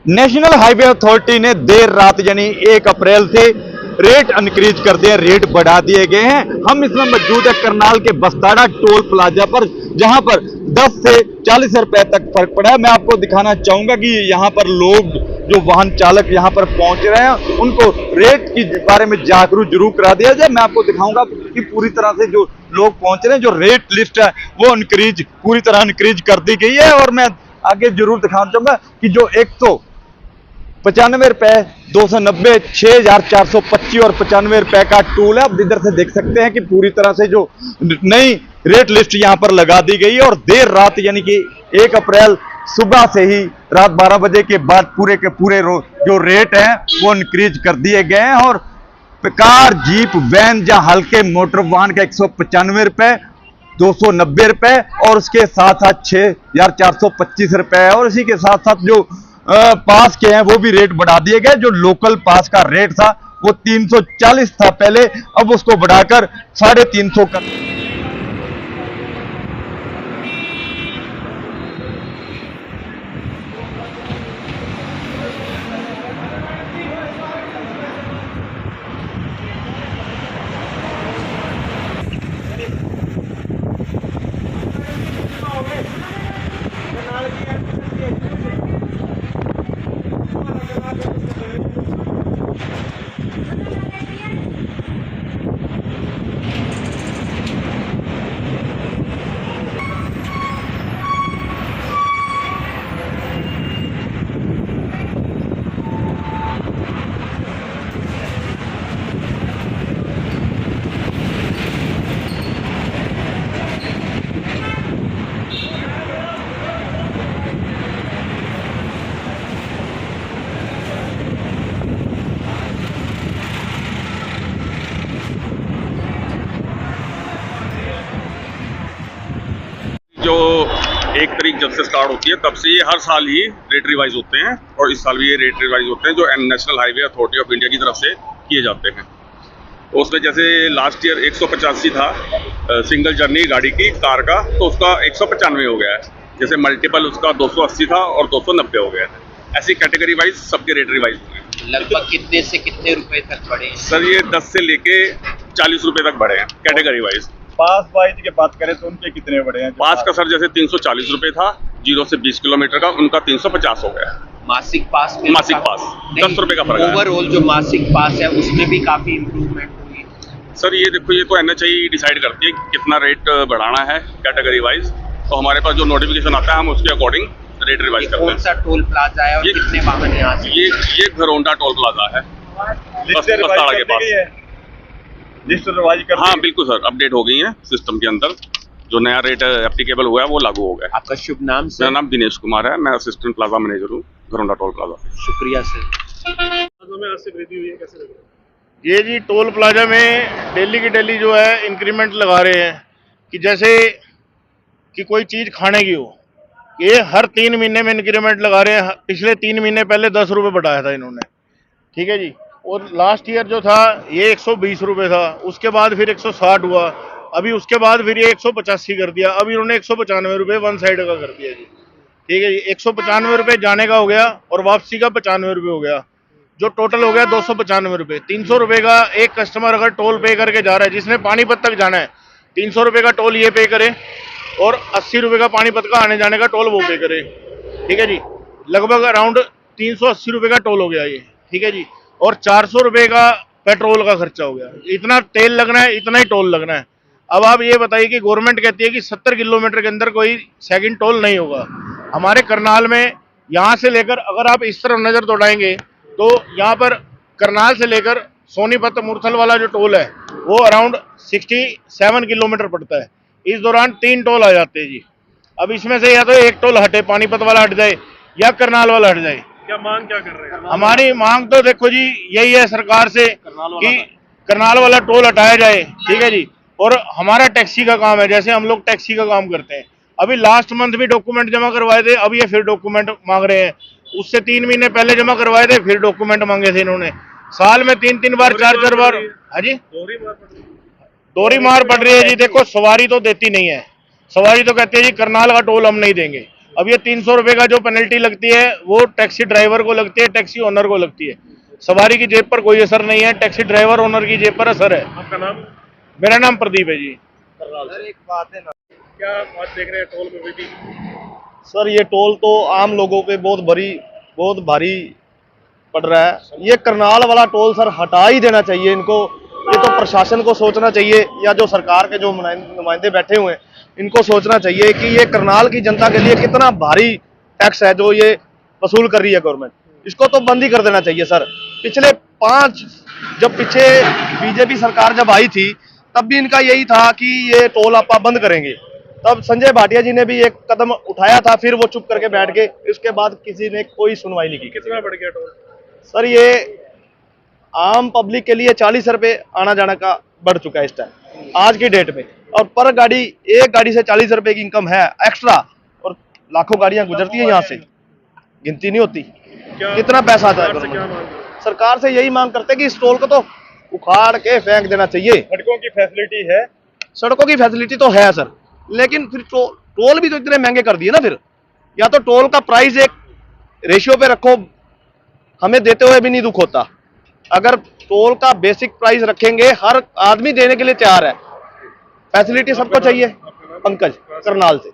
National highway authority ने देर रात यानी 1 अप्रैल से रेट इंक्रीज कर दिए, रेट बढ़ा दिए गए हैं। हम इसमें मौजूद है करनाल के बस्ताड़ा टोल प्लाजा पर, जहां पर 10 से 40 रुपए तक फर्क पड़ा है। मैं आपको दिखाना चाहूंगा कि यहां पर लोग जो वाहन चालक यहां पर पहुंच रहे हैं उनको रेट के बारे में जागरूक जरूर करा दिया जाए। मैं आपको दिखाऊंगा कि पूरी तरह से जो लोग पहुंच रहे हैं, जो रेट लिस्ट है वो इंक्रीज पूरी तरह इंक्रीज कर दी गई है। और मैं आगे जरूर दिखाना चाहूंगा कि जो 195 रुपए, 290, 6425 और 95 रुपए का टूल है। अब इधर से देख सकते हैं कि पूरी तरह से जो नई रेट लिस्ट यहां पर लगा दी गई है और देर रात यानी कि 1 अप्रैल सुबह से ही रात 12 बजे के बाद पूरे के पूरे जो रेट हैं वो इंक्रीज कर दिए गए हैं। और कार, जीप, वैन या हल्के मोटर वाहन का 195 रुपए, 290 रुपए और उसके साथ साथ 6425 रुपए और इसी के साथ साथ जो पास के हैं वो भी रेट बढ़ा दिए गए। जो लोकल पास का रेट था वो 340 था पहले, अब उसको बढ़ाकर 350 कर। जो 1 तारीख जब से स्टार्ट होती है तब से ये हर साल ही रेट रिवाइज होते हैं और इस साल भी ये रेट रिवाइज होते हैं जो national highway authority of India की तरफ से किए जाते हैं। तो उसमें जैसे लास्ट ईयर 185 था सिंगल जर्नी गाड़ी की कार का, तो उसका 195 हो गया है। जैसे मल्टीपल उसका 280 था और 290 हो गया है। ऐसी कैटेगरी वाइज सबके रेट रिवाइज हुए हैं। लगभग कितने से कितने रुपए तक बढ़े? सर ये 10 से लेके 40 रुपए तक बढ़े हैं कैटेगरी वाइज। पास वाइज की बात करें तो उनके कितने बढ़े हैं? पास का सर जैसे 340 रुपए था 0 से 20 किलोमीटर का, उनका 350 हो गया। मासिक पास में मासिक पास 10 रुपए का फर्क है। ओवरऑल जो मासिक पास है उसमें भी काफी इम्प्रूवमेंट हुई। सर ये देखो, ये तो एनएचआई डिसाइड करती है कि कितना रेट बढ़ाना है कैटेगरी वाइज। तो हमारे पास जो नोटिफिकेशन आता है हम उसके अकॉर्डिंग रेट रिवाइज करते हैं। कौन सा टोल प्लाजा है और कितने वाहन यहाँ से? ये घरौंडा टोल प्लाजा है बस्ताड़ा के पास। लिस्ट रिवाइज कर हाँ बिल्कुल सर, अपडेट हो गई है सिस्टम के अंदर। जो नया रेट एप्लीकेबल हुआ है वो लागू हो गया। आपका शुभ नाम सर? मेरा नाम दिनेश कुमार है, मैं असिस्टेंट प्लाजा मैनेजर हूँ घरौंडा टोल प्लाजा। शुक्रिया सर। ये जी टोल प्लाजा में डेली की डेली जो है इंक्रीमेंट लगा रहे हैं कि जैसे कि कोई चीज़ खाने की हो, ये हर 3 महीने में इंक्रीमेंट लगा रहे हैं। पिछले 3 महीने पहले 10 रुपये बढ़ाया था इन्होंने, ठीक है जी। और लास्ट ईयर जो था ये 120 रुपये था, उसके बाद फिर 160 हुआ, अभी उसके बाद फिर ये 185 कर दिया, अभी इन्होंने 195 रुपये वन साइड का कर दिया जी, ठीक है जी। 195 रुपये जाने का हो गया और वापसी का 95 रुपये हो गया, जो टोटल हो गया 295 रुपये। 300 रुपये का एक कस्टमर अगर टोल पे करके जा रहा है, जिसने पानीपत तक जाना है 300 रुपये का टोल ये पे करे और 80 रुपये का पानीपत का आने जाने का टोल वो पे करे, ठीक है जी। लगभग अराउंड 380 रुपये का टोल हो गया ये, ठीक है जी। और 400 रुपये का पेट्रोल का खर्चा हो गया। इतना तेल लगना है, इतना ही टोल लगना है। अब आप ये बताइए कि गवर्नमेंट कहती है कि 70 किलोमीटर के अंदर कोई सेकंड टोल नहीं होगा। हमारे करनाल में यहाँ से लेकर अगर आप इस तरफ नज़र दौड़ाएंगे तो यहाँ पर करनाल से लेकर सोनीपत मुरथल वाला जो टोल है वो अराउंड 67 किलोमीटर पड़ता है। इस दौरान 3 टोल आ जाते हैं जी। अब इसमें से या तो एक टोल हटे, पानीपत वाला हट जाए या करनाल वाला हट जाए। क्या मांग क्या कर रहे हैं? हमारी मांग तो देखो जी यही है सरकार से कि करनाल वाला टोल हटाया जाए, ठीक है जी। और हमारा टैक्सी का काम है, जैसे हम लोग टैक्सी का काम करते हैं। अभी लास्ट मंथ भी डॉक्यूमेंट जमा करवाए थे, अब ये फिर डॉक्यूमेंट मांग रहे हैं। उससे 3 महीने पहले जमा करवाए थे, फिर डॉक्यूमेंट मांगे थे इन्होंने। साल में 3-3 बार 4-4 बार। हाँ जी, दोहरी मार पड़ रही है जी। देखो सवारी तो देती नहीं है, सवारी तो कहती है जी करनाल का टोल हम नहीं देंगे। अब ये 300 रुपए का जो पेनल्टी लगती है वो टैक्सी ड्राइवर को लगती है, टैक्सी ओनर को लगती है। सवारी की जेब पर कोई असर नहीं है, टैक्सी ड्राइवर ओनर की जेब पर असर है। आपका नाम? मेरा नाम प्रदीप है जी। सर एक बात है ना, क्या बात देख रहे हैं टोल पे भी? सर ये टोल तो आम लोगों पे बहुत भारी पड़ रहा है। ये करनाल वाला टोल सर हटा ही देना चाहिए इनको। ये तो प्रशासन को सोचना चाहिए, या जो सरकार के जो नुमाइंदे बैठे हुए हैं इनको सोचना चाहिए कि ये करनाल की जनता के लिए कितना भारी टैक्स है जो ये वसूल कर रही है गवर्नमेंट। इसको तो बंद ही कर देना चाहिए सर। पिछले जब पीछे बीजेपी सरकार जब आई थी तब भी इनका यही था कि ये टोल आपा बंद करेंगे। तब संजय भाटिया जी ने भी एक कदम उठाया था, फिर वो चुप करके बैठ गए। उसके बाद किसी ने कोई सुनवाई नहीं की। कितना बढ़ गया टोल? सर ये आम पब्लिक के लिए 40 रुपए आना जाना का बढ़ चुका है इस टाइम आज की डेट में। और पर गाड़ी, एक गाड़ी से 40 रुपए की इनकम है एक्स्ट्रा, और लाखों गाड़ियां गुजरती है यहाँ से, गिनती नहीं होती। कितना पैसा आता है गवर्नमेंट। सरकार से यही मांग करते हैं कि इस टोल को तो उखाड़ के फेंक देना चाहिए। सड़कों की फैसिलिटी है? सड़कों की फैसिलिटी तो है सर, लेकिन फिर टोल भी तो इतने महंगे कर दिए ना। फिर या तो टोल का प्राइस एक रेशियो पे रखो, हमें देते हुए भी नहीं दुख होता। अगर टोल का बेसिक प्राइस रखेंगे, हर आदमी देने के लिए तैयार है। फैसिलिटी सबको चाहिए। पंकज, करनाल से।